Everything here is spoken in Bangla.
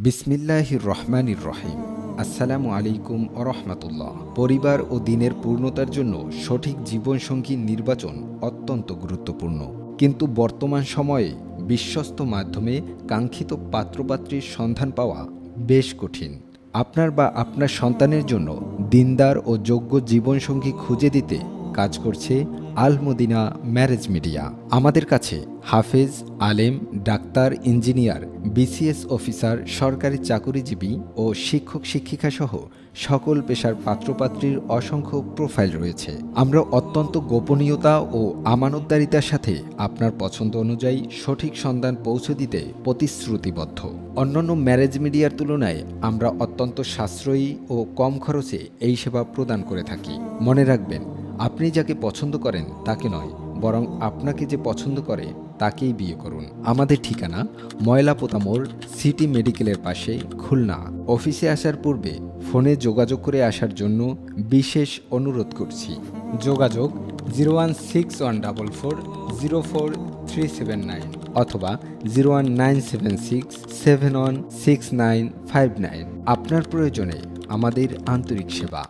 বিসমিল্লাহির রহমানির রহিম। আসসালামু আলাইকুম রহমতুল্লাহ। পরিবার ও দিনের পূর্ণতার জন্য সঠিক জীবনসঙ্গী নির্বাচন অত্যন্ত গুরুত্বপূর্ণ, কিন্তু বর্তমান সময়ে বিশ্বস্ত মাধ্যমে কাঙ্ক্ষিত পাত্রপাত্রীর সন্ধান পাওয়া বেশ কঠিন। আপনার বা আপনার সন্তানের জন্য দিনদার ও যোগ্য জীবনসঙ্গী খুঁজে দিতে কাজ করছে আল মদিনা ম্যারেজ মিডিয়া। আমাদের কাছে হাফেজ, আলেম, ডাক্তার, ইঞ্জিনিয়ার, বিসিএস অফিসার, সরকারি চাকুরিজীবী ও শিক্ষক শিক্ষিকা সহ সকল পেশার পাত্রপাত্রীর অসংখ্য প্রোফাইল রয়েছে। আমরা অত্যন্ত গোপনীয়তা ও আমানতদারিতার সাথে আপনার পছন্দ অনুযায়ী সঠিক সন্ধান পৌঁছে দিতে প্রতিশ্রুতিবদ্ধ। অন্যান্য ম্যারেজ মিডিয়ার তুলনায় আমরা অত্যন্ত সাশ্রয়ী ও কম খরচে এই সেবা প্রদান করে থাকি। মনে রাখবেন, আপনি যাকে পছন্দ করেন তাকে নয়, বরং আপনাকে যে পছন্দ করে তাকেই বিয়ে করুন। আমাদের ঠিকানা ময়লাপোতা মোড়, সিটি মেডিকেলের পাশে, খুলনা। অফিসে আসার পূর্বে ফোনে যোগাযোগ করে আসার জন্য বিশেষ অনুরোধ করছি। যোগাযোগ 01614404379 অথবা 01976716959। আপনার প্রয়োজনে আমাদের আন্তরিক সেবা।